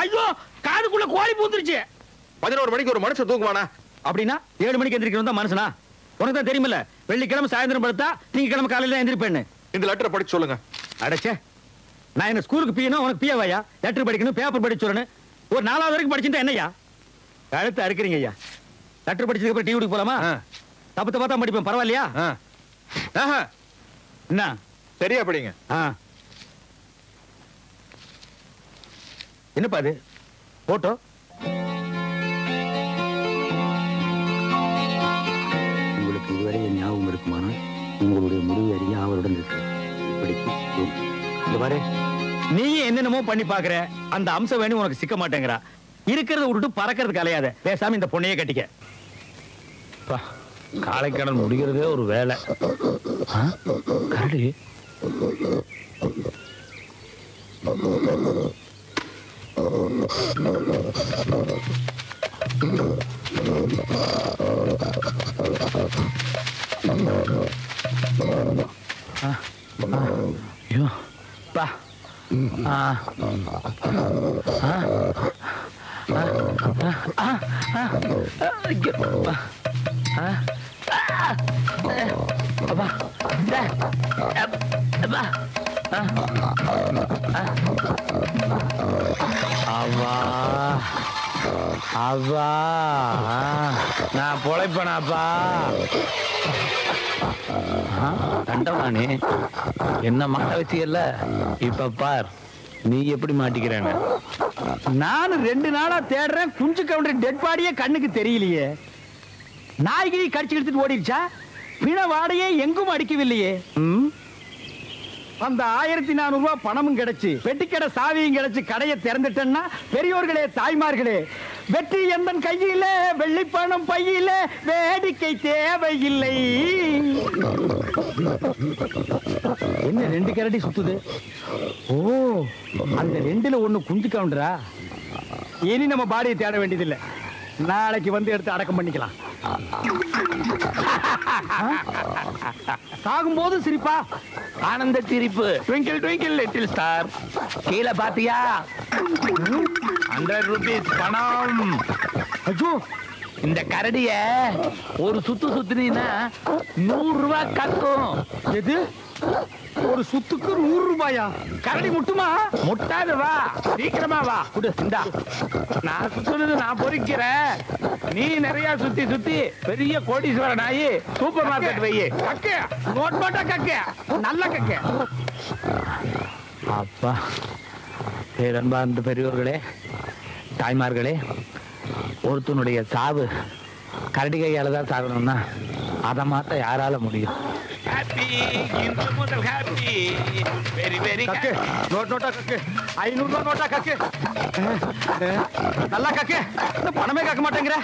ஐயோ, காதுக்குள்ள கோழி பூந்துருச்சு. 11 மணிக்கு ஒரு மனுஷன் தூங்குவானா? அப்படின்னா 7 மணிக்கு எந்திரிக்கணும் தான் மனுஷனா? உனக்கு தான் தெரியுமில்ல, வெள்ளிக்கிழமை சாயந்தரம் படுத்தா திங்கக்கிழமை காலையில எந்திரிப்பேன்னு. இந்த லெட்டரை படிச்சு சொல்லுங்க. அடச்சே, நான் என்ன ஸ்கூலுக்கு பியணும், உனக்கு பியவாயா? லெட்டர் படிக்கணும், பேப்பர் படிச்சு சொல்லணும். ஒரு 4வது வரைக்கும் படிச்சுட்டா என்னையா கழுத்து அறுக்கிறீங்க ஐயா? லெட்டர் படிச்சதுக்கு அப்புறம் டிவிக்கு போலாமா? தப்பு தப்பா தான் படிப்பேன், பரவாயில்லையா? என்ன சரியா படிங்க. என்னப்பா அது போட்டோ? உங்களுக்கு இதுவரை ஞாபகம் இருக்குமானா உங்களுடைய முடிவு அறிய அவருடன் இருக்கு. நீ என்னென்னமோ பண்ணி பாக்குற, அந்த அம்சம் வேணும் உனக்கு சிக்க மாட்டேங்கிறா. இருக்கிறத விட்டுட்டு பறக்கிறதுக்கு அலையாத, பேசாம இந்த பொண்ணையே கட்டிக்க. காலைக்கடன் முடிகிறதே ஒரு வேலை. கரடி ஐயோ பா. அவா நான் பொழைப்பனாப்பா. கண்டவானே என்ன மாட்ட வச்சியல்ல, இப்ப பார் நீ எப்படி மாட்டிக்கிறேன்னு. நானும் 2 நாளா தேடுறேன், குஞ்சு கவுண்டர் டெட் பாடியே கண்ணுக்கு தெரியலையே. நாய்கிரி கடிச்சு எடுத்துட்டு ஓடிடுச்சா? பிண வாடையே எங்கும் அடிக்கவில்லையே. அந்த 1400 ரூபாய் பணமும் கிடைச்சு, பெட்டிக்கடை சாவியும் கிடைச்சு, கடையை திறந்துட்டேன்னா பெரியோர்களே தாய்மார்களே, வெற்றி எந்தன் கையில, வெள்ளி பணம் பையில, வேடிக்கை தேவையில்லை. என்ன 2 கரடி சுத்துது? ஓ, அந்த 2ல 1 குஞ்சு கவுண்டரா? இனி நம்ம பாடியை தேட வேண்டியதில்லை, நாளைக்கு வந்து எடுத்து அடக்கம் பண்ணிக்கலாம். சாகும்போது சிரிப்பா, ஆனந்த சிரிப்பு. Twinkle twinkle little star. கீழே பாத்தியா? 100 ரூபீஸ் பணம். ஐயோ, இந்த கரடிய ஒரு சுத்து சுத்துனீன்னா 100 ரூபாய் கட்டும். எது? ஒரு சுத்துக்கு 100 ரூபாயா? கரடி முட்டுமா? முட்டாது, வா சீக்கிரமா வா. இந்தா, நான் சுத்துறது நான் பொறிக்கிறேன், நீ நிறைய சுத்தி சுத்தி பெரிய கோடீஸ்வரன் ஆகி சூப்பர் மார்க்கெட் வை. கக்க நோட் போட்டா கக்க, நல்ல கக்க. அப்பா, பேரன்பார்ந்த பெரியோர்களே தாய்மார்களே, ஒருத்தனுடைய சாவு கரடி கையால தான் சாகணும்னா அதை மாத்த யாரால முடியும்? பணமே கக்க மாட்டேங்கிற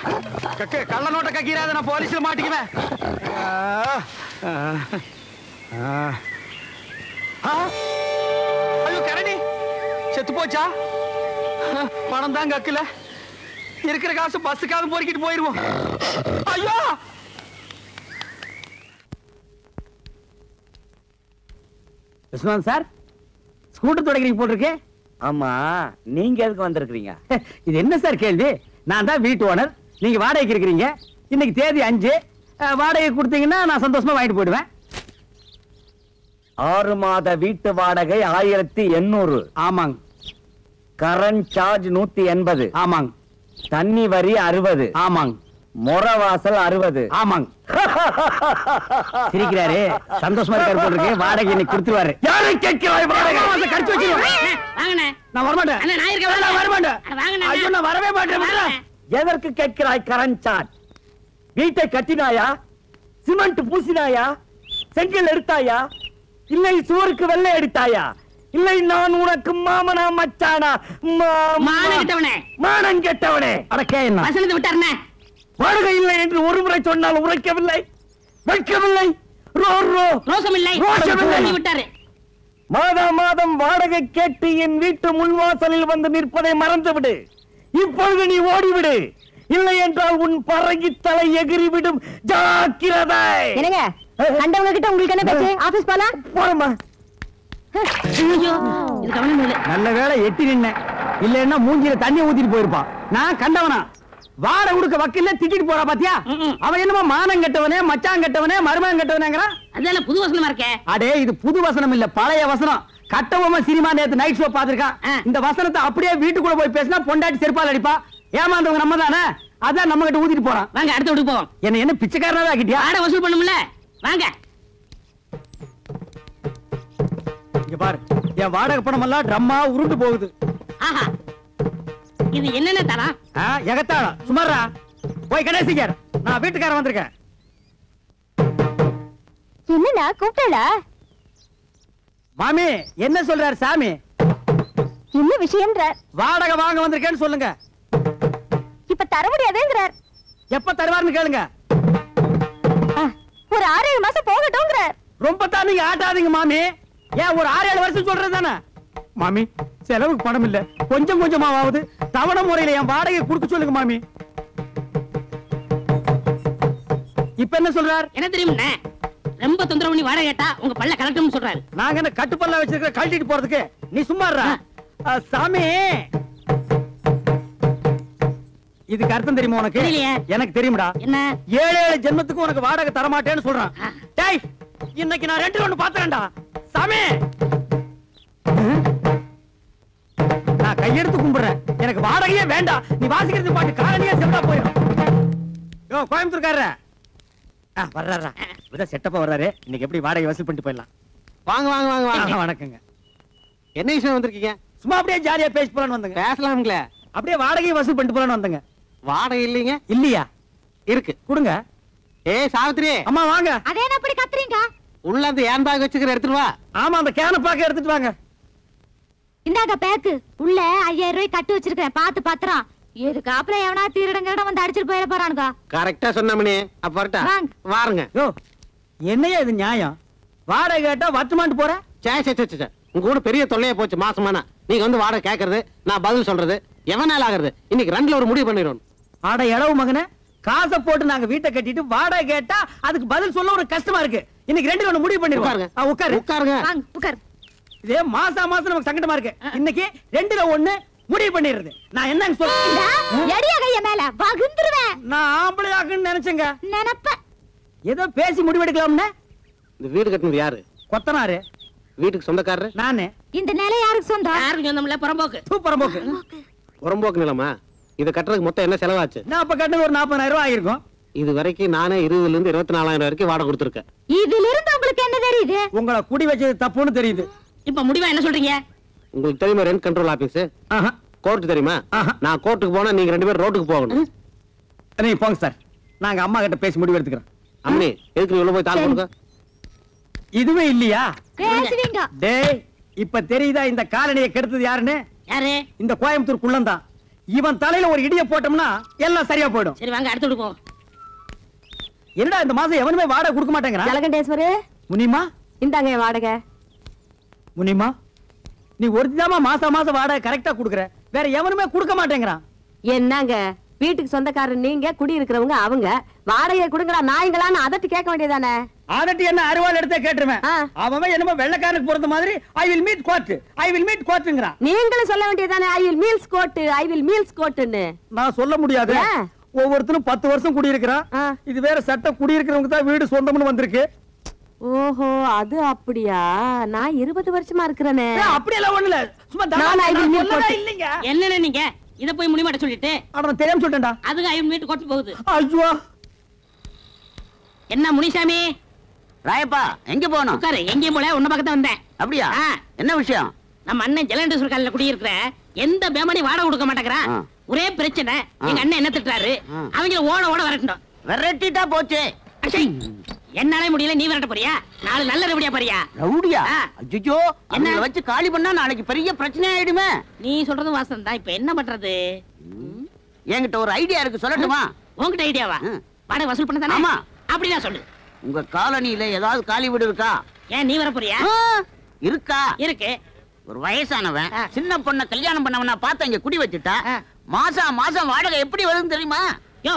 கக்கு, கள்ள நோட்டை கக்கிறாத, நான் போலீஸ்ல மாட்டிக்குவேன். ஐயோ, கரடி செத்து போச்சா? பணம் தான் கக்கல, இருக்கிற காசு பஸ்ஸுக்காக பொறுக்கிட்டு போயிருவோம். ஐயோ, விஸ்வநாத் சார், ஸ்கூட்டர் தொடக்கிறீங்க போட்டிருக்கு. ஆமா, நீங்க எதுக்கு வந்திருக்கீங்க? இது என்ன சார் கேள்வி? நான் தான் வீட்டு ஓனர், நீங்க வாடகைக்கு இருக்கிறீங்க. இன்னைக்கு தேதி 5, வாடகை கொடுத்தீங்கன்னா நான் சந்தோஷமா வாங்கிட்டு போயிடுவேன். 6 மாத வீட்டு வாடகை 1800. ஆமாங்க. Current charge 180. ஆமாங்க. தண்ணி வரி 60. ஆமாங்க. முறவாசல் 60. ஆமாங்க. சிரிக்கிறாரு, சந்தோஷமா இருக்காரு போட்டுருக்கு. வாடகை இன்னைக்கு கொடுத்துருவாரு. யாரை கேட்கிறாய்? வாடகை கடிச்சு வச்சிருவேன். நான் வரமாட்டேன். நான் வரமாட்டேன். ஐயோ, நான் வரவே மாட்டேன். எதற்கு கேட்கிறாய் கரண்ட் சார்ஜ்? வீட்டை கட்டினாயா? சிமெண்ட் பூசினாயா? செங்கல் எடுத்தாயா? இல்லை சுவருக்கு வெள்ளை அடித்தாயா? இல்லை நான் உனக்கு மாமனா மச்சானா? மானம் கெட்டவனே. அடக்கே, என்ன விட்டாருனே. வாடகை இல்லை என்று ஒரு முறை சொன்னால் உரைக்கவில்லை, வைக்கவில்லை, மாதம் மாதம் வாடகை கேட்டு என் வீட்டு முன்வாசலில் வந்து நிற்பதை மறந்துவிடு. இப்பொழுது நீ ஓடிவிடு. இல்லை என்றால் உன் பறங்கி தலை எகிறிவிடும். ஜாக்கிரதை. என்னங்க கண்டவங்க கிட்ட உங்களுக்கு என்ன பேச்சு? ஆபீஸ் போலாம். போறமா. நல்ல வேளை எட்டி நின்ன, இல்லன்னா மூஞ்சில தண்ணி ஊத்திட்டு போயிருப்பான். நான் கண்டவனா வாட உடுக்க வக்கீல்ல திட்டிட்டு போறா பாத்தியா? அவன் என்னமோ மானம் கெட்டவனே, மச்சான் கெட்டவனே, மருமகன் கெட்டவனேங்கறான். அதனால புது வசனமா இருக்கே. அடே இது புது வசனம் இல்ல, பழைய வசனம். கட்டபொம்மை சினிமா நேத்து நைட் ஷோ பாத்துருக்கான். இந்த வசனத்தை அப்படியே வீட்டுக்குள்ள போய் பேசினா பொண்டாட்டி செருப்பால் அடிப்பா. ஏமாந்தவங்க நம்ம தானே, அதான் நம்ம கிட்ட ஊத்திட்டு போறான். வாங்க அடுத்த வீட்டுக்கு போவோம். என்ன பிச்சைக்காரனா ஆக்கிட்டியா? வாடகை வசூல் பண்ணும்ல, வாங்க. இங்க பாரு, என் வாடகை பணம் எல்லாம் ட்ரம்மா உருண்டு போகுது. ஆஹா, இது என்னென்ன தரா? எகத்தாளம் சுமாரா. போய் கடைசிக்கார, நான் வீட்டுக்காரன் வந்திருக்கேன். என்னண்ணா கூப்பிட்டா? மாமி என்ன சொல்றாரு சாமி? என்ன விஷயம்ன்ற? வாடகை வாங்க வந்திருக்கேன்னு சொல்லுங்க. இப்ப தர முடியாதுங்கிறார். எப்ப தருவாருன்னு கேளுங்க. ஒரு 6-7 மாசம் போகட்டும்ங்கிறார். ரொம்ப தான் நீங்க ஆட்டாதீங்க மாமி. ஏன் ஒரு 6-7 வருஷம் சொல்றது தானே மாமி? செலவுக்கு பணம் இல்ல, கொஞ்சம் கொஞ்சமாவது தவணை முறையில என் வாடகை கொடுக்க சொல்லுங்க மாமி. இப்ப என்ன சொல்றார்? என்ன தெரியுமா, ரொம்ப தொந்தரவு பண்ணி வாடகை கேட்டா உங்க பல்ல கலட்டணும்னு சொல்றாரு. நாங்க என்ன கட்டுப்பல்ல வச்சிருக்க கழட்டிட்டு போறதுக்கு? நீ சும்மா இருடா. சாமி இதுக்கு அர்த்தம் தெரியுமா உனக்கு? எனக்கு தெரியும்டா. என்ன? 7 ஜென்மத்துக்கு உனக்கு வாடகை தர மாட்டேன்னு சொல்றான். டேய், இன்னைக்கு நான் 2 பாத்துறேன்டா சாமி. நான் கையெடுத்து கும்பிடுறேன், எனக்கு வாடகையே வேண்டாம். நீ வாசிக்கிறது பாட்டு காரணியா செத்தா போயிடும். யோ கோயம்புத்தூர்காரரே, வர்றாரா? இப்பதான் செட்டப்பா வர்றாரு. இன்னைக்கு எப்படி வாடகை வசூல் பண்ணிட்டு போயிடலாம். வாங்க வாங்க வாங்க வாங்க. வணக்கங்க. என்ன விஷயம் வந்திருக்கீங்க? சும்மா அப்படியே ஜாலியா பேசி போலான்னு வந்தங்க. பேசலாம்ங்களே. அப்படியே வாடகை வசூல் பண்ணிட்டு போலான்னு வந்தங்க. வாடகை இல்லைங்க. இல்லையா? இருக்கு, கொடுங்க. ஏய் சாவித்ரி, அம்மா வாங்க. அதே என்ன அப்படி கத்துறீங்க? உள்ள அந்த ஏன் பேக் வச்சுக்கிற எடுத்துட்டு வா. ஆமா, அந்த கேன பாக்க எடுத்துட்டு வாங்க. இந்தாங்க பேக்கு. உள்ள 5000 ரூபாய் கட்டு வச்சிருக்கேன், பாத்து பத்திரம். எதுக்கு அப்புறம் எவனா திருடங்கட வந்து அடிச்சிட்டு போயிட போறானுங்க. கரெக்டா சொன்னமணி. அப்ப வரட்டா? வாருங்க. யோ என்னையா இது நியாயம்? வாடகை கேட்டா வச்சுமாட்டு போற? சே உங்க கூட பெரிய தொல்லையா போச்சு மாசமானா. நீங்க வந்து வாடகை கேக்குறது, நான் பதில் சொல்றது, எவனால ஆகுறது? இன்னைக்கு 2ல ஒரு முடிவு பண்ணிடுவோம். ஆட எடவு மகனே, காசை போட்டு நாங்க வீட்டை கட்டிட்டு வாடகை கேட்டா அதுக்கு பதில் சொல்ல ஒரு கஷ்டமா இருக்கு. இன்னைக்கு 2ல ஒண்ணு முடிவு பண்ணிடுவாங்க. உட்காரு உட்காருங்க. உட்காரு. இதே மாசம் நமக்கு சங்கடமா இருக்கு. இன்னைக்கு 2ல ஒண்ணு முடிவு பண்ணிடுறது. நான் என்னன்னு சொல்றேன்? எடியா கைய மேல வகுந்துருவேன். நான் ஆம்பளை ஆக்குன்னு நினைச்சேங்க. நினைப்ப ஏதோ பேசி முடிவெடுக்கலாம்னு. இந்த வீடு கட்டினது யாரு? கொத்தனாரு. வீட்டுக்கு சொந்தக்காரரு நானே. இந்த நிலை யாருக்கு சொந்தம்? யாருக்கு சொந்தமில்ல, புறம்போக்கு. புறம்போக்கு. புறம்போக்கு நிலமா? இதை கட்டுறதுக்கு மொத்தம் என்ன செலவாச்சு? நான் அப்ப கட்டினது ஒரு 40,000 ரூபாய் ஆயிருக்கும். இது வரைக்கும் நானே 20,000 இருந்து 24,000 வரைக்கும் வாடகை கொடுத்துருக்கேன். இதுல இருந்து உங்களுக்கு என்ன தெரியுது? உங்களை குடி வச்சது தப்புன்னு தெரியுது. இப்ப முடிவா என்ன சொல்றீங்க? உங்களுக்கு தெரியுமா ரெண்ட் கண்ட்ரோல் ஆபீஸ்? கோர்ட் தெரியுமா? நான் கோர்ட்டுக்கு போனா நீங்க 2 பேரும் ரோட்டுக்கு போகணும். நீங்க போங்க சார், நாங்க அம்மா கிட்ட பேசி முடிவு எடுத்துக்கிறோம். அம்மனி எதுக்கு உள்ள போய் தாள் கொடுங்க? இதுவே இல்லையா? பேசுவீங்க. டேய், இப்ப தெரியுதா இந்த காலனியை கெடுத்தது யாருன்னு? யாரு? இந்த கோயம்புத்தூர் குள்ளந்தான். இவன் தலையில ஒரு இடிய போட்டோம்னா எல்லாம் சரியா போயிடும். சரி வாங்க அடுத்து வீட்டுக்கு போவோம். என்னடா இந்த மாசம் எவனுமே வாடகை கொடுக்க மாட்டேங்கிறான்? ஜலகண்டேஸ்வரு, முனிமா இந்தாங்க என் வாடகை. முனிமா, நீ ஒருத்திதாமா மாசம் வாடகை கரெக்டா குடுக்குற, வேற எவனுமே கொடுக்க மாட்டேங்கிறான். என்னங்க வீட்டுக்கு சொந்தக்காரர் நீங்க, குடி இருக்கிறவங்க அவங்க. வாடகை கொடுங்கடா நாய்ங்களான்னு அதட்டி கேட்க வேண்டியதானே? அதட்டி என்ன அருவாள் எடுத்தே கேட்டுருவேன். அவன் என்னமோ வெள்ளக்காரனுக்கு பொறுத்த மாதிரி ஐ வில் மீட் கோர்ட்ங்கறான். நீங்களும் சொல்ல வேண்டியதானே ஐ வில் மீல்ஸ் கோர்ட்னு. நான் சொல்ல முடியாது. ஒவ்வொருத்தரும் 10 வருஷம் குடியிருக்கிறான். இது வேற சட்டம், குடியிருக்கிறவங்க தான் வீடு சொந்தம்னு வந்திருக்கு. ஓஹோ, அது அப்படியா? நான் 20 வருஷமா இருக்கிறேனே. அப்படி எல்லாம் ஒண்ணு இல்ல, சும்மா இல்லைங்க. என்னன்னு நீங்க இத போய் முடிமாட்ட சொல்லிட்டு? அட தெரியாம சொல்லிட்டேன்டா. அதுக்கு ஐயன் வீட்டு கொட்டு போகுது. ஐயோ, என்ன முனிசாமி? ராயப்பா எங்க போனோம்? உட்காரு. எங்கேயும் போல, உன்ன பக்கத்துல வந்தேன். அப்படியா? என்ன விஷயம்? நம்ம அண்ணன் ஜலண்டேஸ்வர் காலையில குடியிருக்கிற எந்த பேமணி வாடகை கொடுக்க மாட்டேங்கிறான். ஒரே பிரச்சனை. எங்க அண்ணன் என்ன திட்டுறாரு, அவங்க ஓட வரட்டும். விரட்டிட்டா போச்சு. என்னாலே முடியல, நீ விரட்ட போறியா? 4 நல்ல ரவுடியா போறியா? ரவுடியா? ஐயோ, என்ன வச்சு காலி பண்ணா நாளைக்கு பெரிய பிரச்சனை ஆயிடுமே. நீ சொல்றது வாசம் தான். இப்ப என்ன பண்றது? என்கிட்ட ஒரு ஐடியா இருக்கு, சொல்லட்டுமா? உங்ககிட்ட ஐடியாவா? வாடகை வசூல் பண்ண தானே? ஆமா. அப்படிதான் சொல்லு. உங்க காலனியில ஏதாவது காலி வீடு இருக்கா? ஏன் நீ வர போறியா? இருக்கா? இருக்கு. ஒரு வயசானவன் சின்ன பொண்ண கல்யாணம் பண்ணவனா பார்த்து இங்க குடி வச்சுட்டா மாசம் மாசம் வாடகை எப்படி வருதுன்னு தெரியுமா? யோ,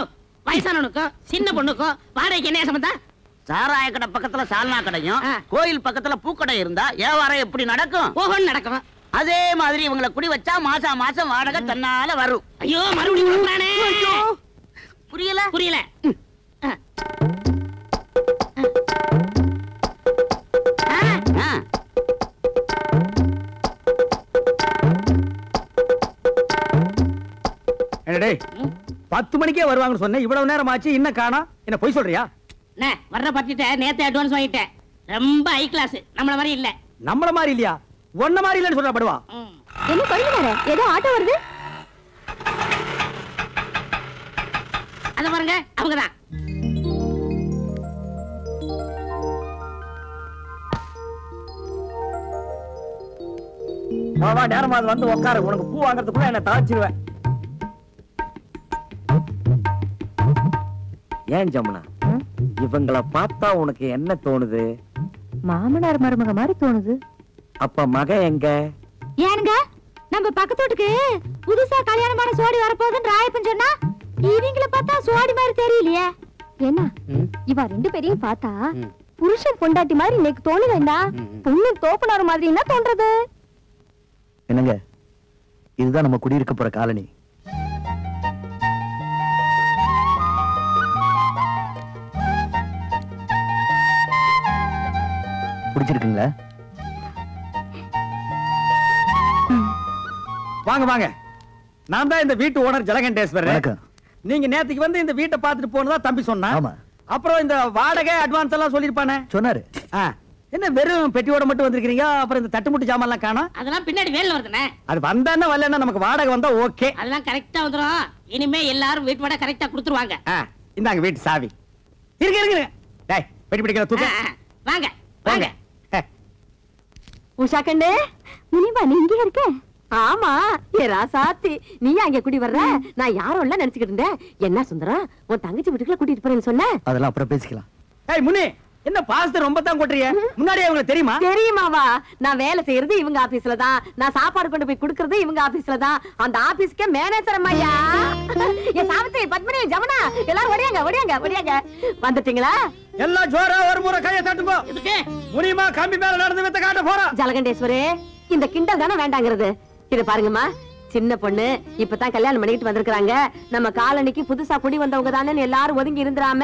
வயசானவனுக்கும் சின்ன பொண்ணுக்கும் வாடகைக்கு என்ன சம்பந்தம்? சாராய கடை பக்கத்துல சால்னா கடையும் கோயில் பக்கத்துல பூக்கடை இருந்தா வியாபாரம் எப்படி நடக்கும்? ஓஹோன்னு நடக்கும். அதே மாதிரி இவங்களை குடி வச்சா மாசம் மாசம் வாடகை தன்னால வரும். ஐயோ, மறுபடியும் கொடுக்குறானே. புரியல? புரியல. டேய் 10 மணிக்கே வருவாங்கன்னு சொன்னேன், இவ்வளவு நேரம் ஆச்சு இன்னும் காணோம். என்ன பொய் சொல்றியா? வர்ற பத்திட்ட நேத்து அட்வான்ஸ் வாங்கிட்டேன். ரொம்ப ஹை கிளாஸ், நம்மள மாதிரி இல்ல. நம்மள மாதிரி இல்லையா? ஒன்ன மாதிரி இல்லன்னு சொல்ற படுவா. என்ன கொழுந்தனாரே, ஏதோ ஆட்டோ வருது. அத பாருங்க, அவங்கதான். வா நேரமா வந்து உட்காரு, உனக்கு பூ வாங்குறதுக்குள்ள என்ன தாச்சிருவேன். ஏன் ஜமுனா, இவங்களை பார்த்தா உனக்கு என்ன தோணுது? மாமனார் மருமக மாதிரி தோணுது. அப்ப மக எங்க? ஏனுங்க, நம்ம பக்கத்து வீட்டுக்கு புதுசா கல்யாணமான சோடி வரப்போகுதுன்னு ராயப்பன் சொன்னா, இவங்கள பார்த்தா சோடி மாதிரி தெரியலையே. என்ன இவ ரெண்டு பேரையும் பார்த்தா புருஷன் பொண்டாட்டி மாதிரி இன்னைக்கு தோணுதேண்டா. பொண்ணு தோப்புனார் மாதிரி என்ன தோன்றது? என்னங்க, இதுதான் நம்ம குடியிருக்க போற காலனி. பிடிச்சிருக்குங்களா? வாங்க வாங்க, நான் தான் இந்த வீட்டு ஓனர் ஜலகண்டேஸ்வரர். நீங்க நேத்துக்கு வந்து இந்த வீட்டை பார்த்துட்டு போனதா தம்பி சொன்னா. அப்புறம் இந்த வாடகை அட்வான்ஸ் எல்லாம் சொல்லிருப்பானே சொன்னாரு. என்ன வெறும் பெட்டியோட மட்டும் வந்திருக்கீங்க? அப்புறம் இந்த தட்டுமுட்டு ஜாமான் எல்லாம் காணோம். அதெல்லாம் பின்னாடி வேலை வருதுனே. அது வந்தானே வரலன்னா நமக்கு வாடகை வந்தா ஓகே. அதெல்லாம் கரெக்டா வந்துரும். இனிமே எல்லாரும் வீட்டு வாடகை கரெக்டா கொடுத்துருவாங்க. இந்தாங்க வீட்டு சாவி. இருங்க இருங்க, டேய் பெட்டி பிடிக்கிற தூக்கு. வாங்க வாங்க. உஷா கண்ணு, முனிமா நீ இங்கே இருக்க? ஆமா, ஏ ராசாத்தி, நீ அங்க குடி வர்ற? நான் யாரும் இல்ல நினைச்சுக்கிட்டு இருந்தேன். என்ன சுந்தரம், உன் தங்கச்சி வீட்டுக்குள்ள கூட்டிட்டு போறேன்னு சொன்ன? அதெல்லாம் அப்புறம் பேசிக்கலாம். ஏய் முனி, என்ன பாஸ்தா ரொம்ப தான் கொட்றிய? முன்னாடியே உங்களுக்கு தெரியுமா? தெரியுமாவா? நான் வேலை செய்யறது இவங்க ஆபீஸ்ல தான், நான் சாப்பாடு கொண்டு போய் குடுக்கறது இவங்க ஆபீஸ்ல தான். அந்த ஆபீஸ்க்கே மேனேஜர் அம்மையா. ஏ சாவித்ரி, பத்மினி, ஜமுனா, எல்லாரும் ஓடியாங்க ஓடியாங்க ஓடியாங்க. வந்துட்டீங்களா? எல்லாம் ஜோரா ஒரு முறை கையை தட்டுங்க. முனிமா கம்பி மேல நடந்து வித்த காட்ட போறோம். ஜலகண்டேஸ்வரே, இந்த கிண்டல் தானே வேண்டாங்கிறது. இது பாருங்கம்மா, சின்ன பொண்ணு இப்பதான் கல்யாணம் பண்ணிட்டு வந்திருக்காங்க. நம்ம காலனிக்கு புதுசா குடி வந்தவங்க தானே எல்லாரும் ஒதுங்கி இருந்துராம,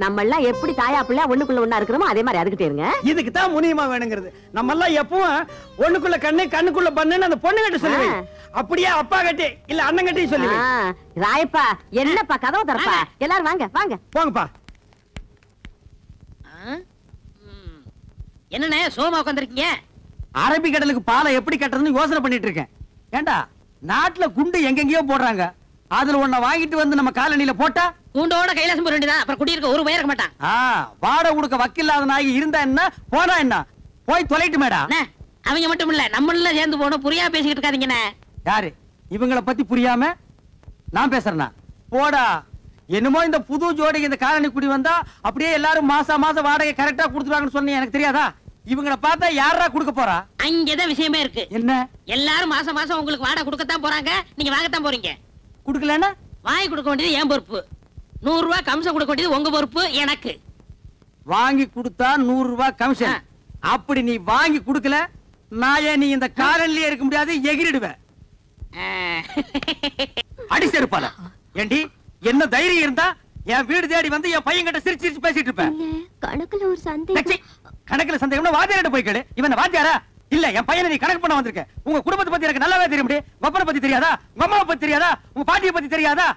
நம்ம எல்லாம் எப்படி தாயா பிள்ளை ஒண்ணுக்குள்ள ஒண்ணா இருக்கிறோமோ அதே மாதிரி அதுக்கிட்டே இருங்க. இதுக்கு தான் முனியமா வேணுங்கிறது. நம்ம எல்லாம் எப்பவும் ஒண்ணுக்குள்ள கண்ணு கண்ணுக்குள்ள பண்ணுன்னு அந்த பொண்ணு கிட்ட சொல்லுவேன். அப்படியே அப்பா கட்டி இல்ல அண்ணன் கட்டி சொல்லுவேன். ராயப்பா, என்னப்பா கதவு தரப்பா? எல்லாரும் வாங்க வாங்க போங்கப்பா. என்னண்ணே சோமா உட்காந்துருக்கீங்க? அரபி கடலுக்கு பாலை எப்படி கட்டுறதுன்னு யோசனை பண்ணிட்டு இருக்கேன். ஏண்டா, நாட்டுல குண்டு எங்கெங்கயோ போடுறாங்க, அதுல ஒன்ன வாங்கிட்டு வந்து நம்ம காலனில போட்டா கூண்டோட கைலாசம் போட வேண்டியதா. அப்புறம் குடியிருக்க ஒரு பையன் இருக்க மாட்டான். வாடகை கொடுக்க வக்கில்லாத நாயகி இருந்தா என்ன போனா என்ன, போய் தொலைட்டு மேடா. அவங்க மட்டும் இல்ல, நம்மள சேர்ந்து போகணும். புரியா பேசிக்கிட்டு இருக்காதீங்கண்ணே. யாரு இவங்கள பத்தி புரியாம நான் பேசுறேன்னா? போடா. என்னமோ இந்த புது ஜோடிக்கு இந்த காலனி குடி வந்தா அப்படியே எல்லாரும் மாசம் மாசம் வாடகை கரெக்டா கொடுத்துருவாங்கன்னு சொன்னீங்க. எனக்கு தெரியாதா? இவங்களை பார்த்தா யாரா கொடுக்க போறா? அங்கதான் விஷயமே இருக்கு. என்ன? எல்லாரும் மாசம் மாசம் உங்களுக்கு வாடகை கொடுக்கத்தான் போறாங்க. நீங்க வாங்கத்தான் போறீங்க. குடுக்கலன்னா வாங்கி கொடுக்க வேண்டியது என் பொறுப்பு. 100 ரூபாய் கமிஷன் கொடுக்க வேண்டியது உங்க பொறுப்பு. எனக்கு வாங்கி கொடுத்தா 100 ரூபாய் கமிஷன். அப்படி நீ வாங்கி கொடுக்கல, நான் நீ இந்த காலனிலே இருக்க முடியாது, எகிரிடுவேன். அடி செருப்பால. ஏண்டி, என்ன தைரியம் இருந்தா என் வீடு தேடி வந்து என் பையன் கிட்ட சிரிச்சு சிரிச்சு பேசிட்டு இருப்பேன். கணக்குல ஒரு சந்தேகம். கணக்குல சந்தேகம்னா வாத்தியார்ட்ட போய் கேளு. இவன் வாத்தியாரா? இல்ல, என் பையனை நீ கணக்கு பண்ண வந்திருக்க. உங்க குடும்பத்தை பத்தி எனக்கு நல்லாவே தெரியும். உங்க பத்தி தெரியாதா? உங்க அம்மாவை பத்தி தெரியாதா? உங்க பாட்டியை பத்தி தெரியாதா?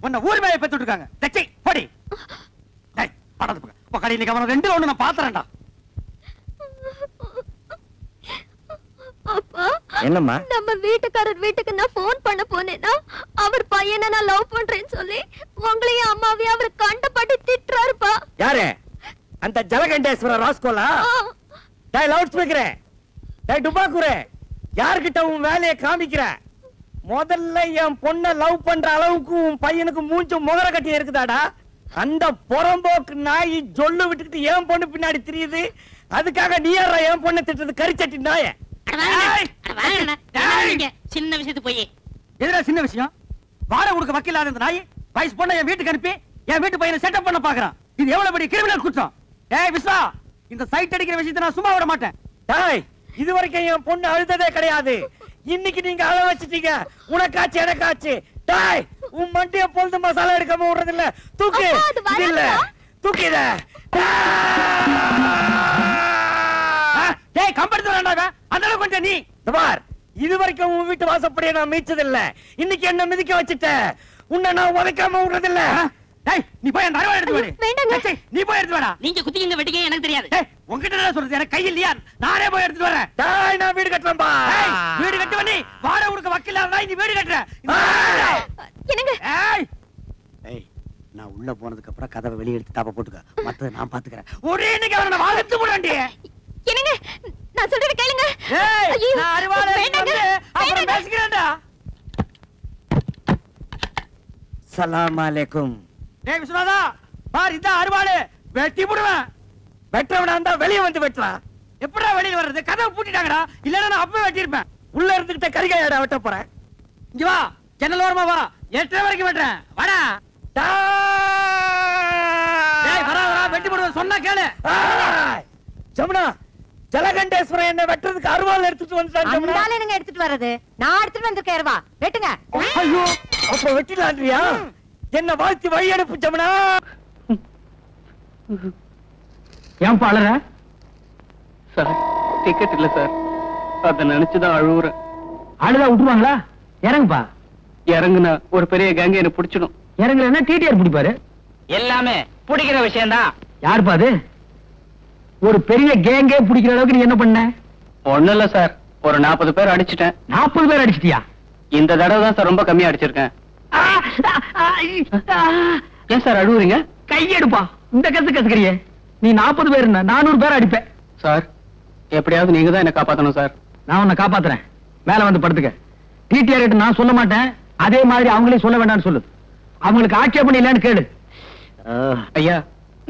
உன்னை ஊர் மேய பெத்துட்டு இருக்காங்க. தச்சை போடி. டேய் படத்து பக்கம். உங்க கடையில கவனம் ரெண்டு ஒண்ணு நான் பாத்துறேன்டா. அப்பா, என்னம்மா? நம்ம வீட்டுக்காரர் வீட்டுக்கு நான் போன் பண்ண போனேன்னா அவர் பையனை நான் லவ் பண்றேன்னு சொல்லி உங்களையும் அம்மாவையும் அவர் கண்டபடி திட்டுறாருப்பா. யாரு? அந்த ஜலகண்டேஸ்வர ராஸ்கோலா? டேய் லவுட் ஸ்பீக்கரே, டேய் டுபாக்குரே, யார்கிட்ட உன் வேலையை காமிக்கிற? முதல்ல என் பொண்ணை லவ் பண்ற அளவுக்கு உன் பையனுக்கு மூஞ்சு முகர கட்டி இருக்குதாடா? அந்த புறம்போக்கு நாய் ஜொல்லு விட்டுக்கிட்டு என் பொண்ணு பின்னாடி தெரியுது. அதுக்காக நீ யாரா என் பொண்ணை திட்டுறது? கரிச்சட்டி நாய. சின்ன விஷயத்து போய் எதுடா சின்ன விஷயம்? வாடகை கொடுக்க வக்கீலாத இந்த நாய் வயசு பொண்ணை என் வீட்டுக்கு அனுப்பி என் வீட்டு பையனை செட்டப் பண்ண பாக்குறான். இது எவ்வளவு பெரிய கிரிமினல் குற்றம். ஏய் விஸ்வா, இந்த சைட் அடிக்கிற விஷயத்தை நான் சும்மா விட மாட்டேன். டேய், இது வரைக்கும் என் பொண்ணு அழுததே கிடையாது. இன்னைக்கு நீங்க அழ வச்சிட்டீங்க. உனக்காச்சு எனக்காச்சு. டேய், உன் மண்டிய பொழுது மசாலா எடுக்காம விடுறது இல்ல. தூக்கு. இது இல்ல, தூக்கிட. டேய், கம்பெடுத்து வேண்டாங்க. அதனால கொஞ்சம் நீ பார், இது வரைக்கும் உன் வீட்டு வாசப்படியை நான் மீச்சது இல்ல. இன்னைக்கு என்ன மிதிக்க வச்சுட்ட. உன்னை நான் உதைக்காம விடுறது இல்ல. டேய், நீ போய் அந்த அருவாளை எடுத்து வாடி. நீ போய் எடுத்து வாடா. நீங்க குத்திங்க வெட்டிங்க எனக்கு தெரியாது. டேய், உன்கிட்ட என்ன சொல்றது? எனக்கு கை இல்லையா? நானே போய் எடுத்து வரேன். டேய், நான் வீடு கட்டறேன் பா. டேய், வீடு கட்டுவ நீ. வாடகை கொடுக்க வக்கீலா இருந்தா நீ வீடு கட்டற. என்னங்க? ஏய், ஏய், நான் உள்ள போனதுக்கு அப்புறம் கதவை வெளிய எடுத்து தாப்ப போட்டுக்க. மத்தத நான் பாத்துக்கறேன். ஒரே இன்னைக்கு அவனை நான் வாங்கத்து போறேன்டி. என்னங்க? நான் சொல்றத கேளுங்க. ஏய், நான் அருவாளை எடுத்து அப்புறம் பேசிக்கிறேன்டா. சலாம் அலைக்கும். டேய் விஸ்வநாதா, பார் இந்த அருவாளை வெட்டி போடுவேன். வெட்டவனா இருந்தா வெளிய வந்து வெட்டலாம். எப்படா வெளிய வர்றது? கதவை பூட்டிட்டாங்கடா. இல்லன்னா நான் அப்பவே வெட்டி இருப்பேன். உள்ள இருந்துகிட்ட கரிகாயடா வெட்ட போறேன். இங்க வா, ஜன்னல் ஓரமா வா. 8 வரைக்கும் வெட்டறேன். வாடா. டேய் வரா வரா, வெட்டி போடுவேன் சொன்னா கேளு. ஜமுனா, ஜலகண்டேஸ்வரன் என்ன வெட்டறதுக்கு அருவாள் எடுத்துட்டு வந்துட்டான். ஜமுனா, அந்தால நீங்க எடுத்துட்டு வர்றது? நான் எடுத்துட்டு வந்திருக்கேன் அருவா. வெட்டுங்க. ஐயோ, அப்ப வெட்டிலான்றியா? என்ன வாழ்த்தி வழி அனுப்பு ஜமுனா. ஏன்பா அழற? சார், டிக்கெட் இல்ல சார். அத நினைச்சுதான் அழுவுறேன். அழுதா விட்டுருவாங்களா? இறங்குப்பா. இறங்குனா ஒரு பெரிய கேங்க என்ன பிடிச்சிடும். இறங்குறேன்னா டிடிஆர் பிடிப்பாரு. எல்லாமே பிடிக்கிற விஷயம் தான். யாருப்பா அது? ஒரு பெரிய கேங்கே பிடிக்கிற அளவுக்கு நீ என்ன பண்ண? ஒண்ணும் இல்ல சார், ஒரு 40 பேர் அடிச்சிட்டேன். 40 பேர் அடிச்சிட்டியா? இந்த தடவை தான் சார் ரொம்ப கம்மியா அடிச்சிருக்கேன். ஏன் சார் அழுவுறீங்க? கையெடுப்பா. இந்த கசுக்கறியே. நீ 40 பேர் 400 பேர் அடிப்பேன் சார். எப்படியாவது நீங்க தான் என்ன காப்பாத்தணும் சார். நான் உன்னை காப்பாத்துறேன். மேல வந்து படுத்துக்க. டிடிஆர் கிட்ட நான் சொல்ல மாட்டேன். அதே மாதிரி அவங்களே சொல்ல வேண்டாம்னு சொல்லு. அவங்களுக்கு ஆட்சேபணம் இல்லன்னு கேளு. ஐயா,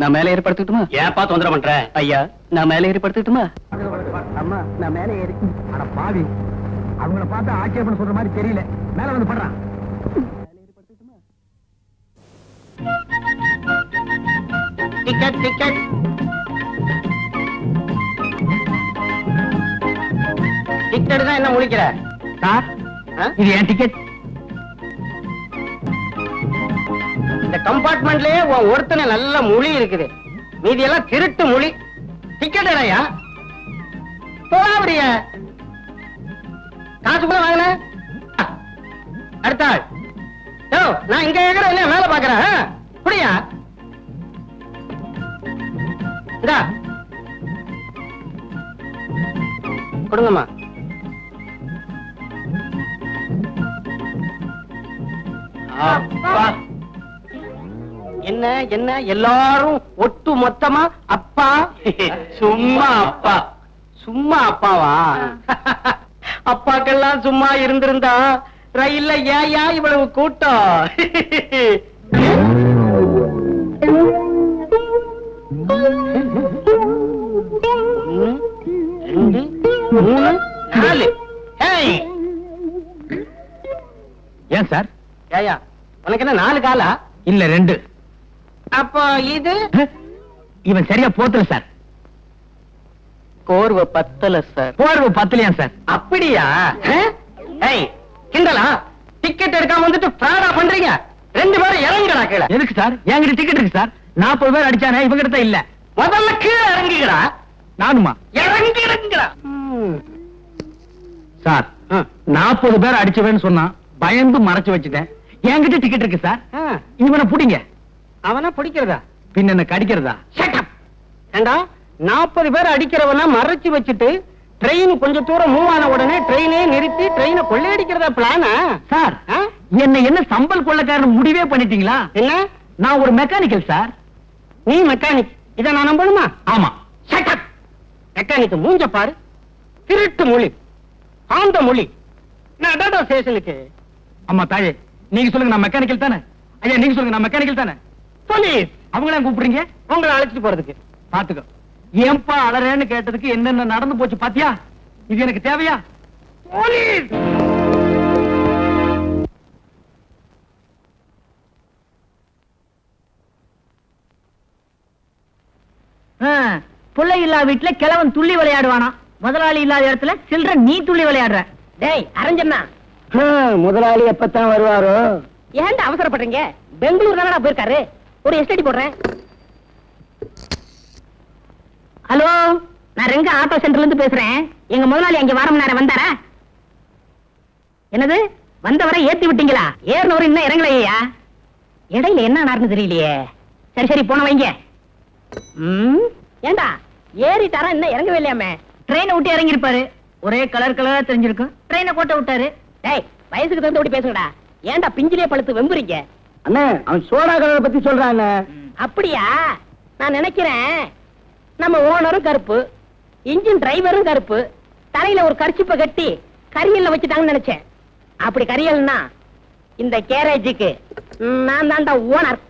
நான் மேல ஏறி படுத்துக்கிட்டுமா? ஏப்பா தொந்தரவு பண்ற? ஐயா, நான் மேல ஏறி படுத்துக்கிட்டுமா? அம்மா, நான் மேல ஏறி. அட பாவி, அவங்கள பார்த்தா ஆட்சேபணம் சொல்ற மாதிரி தெரியல. மேல வந்து படுறான். டிக்கெட் டிக்கெட் டிக்கெட் தான் என்ன முழிக்கிற? சார், இது என் டிக்கெட். இந்த கம்பார்ட்மெண்ட்லயே ஒருத்தனை நல்ல மொழி இருக்குது. மீதி எல்லாம் திருட்டு மொழி. டிக்கெட் இல்லையா? போடாபடிய காசு கூட வாங்கின. அடுத்த ஆள். நான் இங்க கேக்குறேன் இல்லையா, மேல பாக்குறேன். புரியா? கொடுங்கம்மா. என்ன என்ன எல்லாரும் ஒட்டு மொத்தமா அப்பா? சும்மா அப்பா. சும்மா அப்பாவா? அப்பாக்கெல்லாம் சும்மா இருந்திருந்தா ரயில்ல ஏயா இவ்வளவு கூட்டம்? 1, 2, 3, 4. ஏன் சார்? ஏயா, உனக்கு என்ன 4 காலா? இல்ல 2. அப்போ இது இவன் சரியா போத்தல சார். கோர்வை பத்தல சார். போர்வை பத்தலையா சார்? அப்படியா? கிண்டலா? டிக்கெட் எடுக்காம வந்துட்டு பிராடா பண்றீங்க. 2 பேரும் இறங்குடா கீழே. எதுக்கு சார்? என்கிட்ட டிக்கெட் இருக்கு சார். 40 பேர் அடிச்சானே, இவங்க கிட்ட இல்ல. முதல்ல கீழே இறங்குடா. நானுமா? இறங்குடா சார். 40 பேர் அடிச்சவன்னு சொன்னா பயந்து மறைச்சு வச்சுட்டேன். என்கிட்ட டிக்கெட் இருக்கு சார். இவனை புடிங்க. அவனா பிடிக்கிறதா? பின்ன என்ன கடிக்கிறதா? ஏண்டா, 40 பேர் அடிக்கிறவனா மறைச்சு வச்சுட்டு ட்ரெயின் கொஞ்சம் தூரம் மூவ் ஆன உடனே ட்ரெயினே நிறுத்தி ட்ரெயினை கொள்ளையடிக்கிறதா பிளானா? சார், என்ன சம்பல் கொள்ளக்காரன் முடிவே பண்ணிட்டீங்களா? என்ன? நான் ஒரு மெக்கானிக்கல் சார். நீ மெக்கானிக்? இத நான் நம்பணுமா? ஆமா. மெக்கானிக் மூஞ்ச பாரு. திருட்டு மொழி, ஆந்த மொழி. நான் ஸ்டேஷனுக்கு. அம்மா தாயே, நீங்க சொல்லுங்க நான் மெக்கானிக்கல் தானே? ஐயா, நீங்க சொல்லுங்க நான் மெக்கானிக்கல் தானே? போலீஸ். அவங்கள கூப்பிடுறீங்க? உங்களை அழைச்சிட்டு போறதுக்கு. பாத்துக்கோ. ஏன்பா அலறேன்னு கேட்டதுக்கு என்னென்ன நடந்து போச்சு பாத்தியா? இது எனக்கு தேவையா? போலீஸ். பிள்ளை இல்லா வீட்டுல கிழவன் துள்ளி விளையாடுவானா, முதலாளி இல்லாத இடத்துல சில்ற நீ துள்ளி விளையாடுற. டேய் அரஞ்சண்ணா, முதலாளி எப்பத்தான் வருவாரோ? ஏன்டா அவசரப்படுறீங்க? பெங்களூர் தானடா போயிருக்காரு. ஒரு எஸ்டடி போடுறேன். ஹலோ, நான் ரெங்க ஆட்டோ சென்டர்ல இருந்து பேசுறேன். எங்க முதலாளி அங்க வாரம் நேரம் வந்தாரா? என்னது, வந்தவரை ஏத்தி விட்டீங்களா? ஏறினவரு இன்னும் இறங்கலையா? இடையில என்ன நடந்து தெரியலையே. சரி சரி போன வைங்க. ஏண்டா ஏறிட்டாரா, இன்னும் இறங்கவே இல்லையாமே? ட்ரெயினை விட்டு இறங்கி இருப்பாரு. ஒரே கலர் கலரா தெரிஞ்சிருக்கும். ட்ரெயினை கோட்டை விட்டாரு. டேய், வயசுக்கு தகுந்த அப்படி பேசுங்கடா. ஏன்டா பிஞ்சிலே பழுத்து வெம்புறீங்க? அண்ணே, அவன் சோடா கலரை பத்தி சொல்றான். அப்படியா? நான் நினைக்கிறேன் நம்ம ஓனரும் கருப்பு, இன்ஜின் டிரைவரும் கருப்பு, தலையில ஒரு கர்ச்சிப்பை கட்டி கரியல்ல வச்சுட்டாங்கன்னு நினைச்சேன். அப்படி கரியல்னா இந்த கேரேஜுக்கு நான் தான்டா ஓனர்.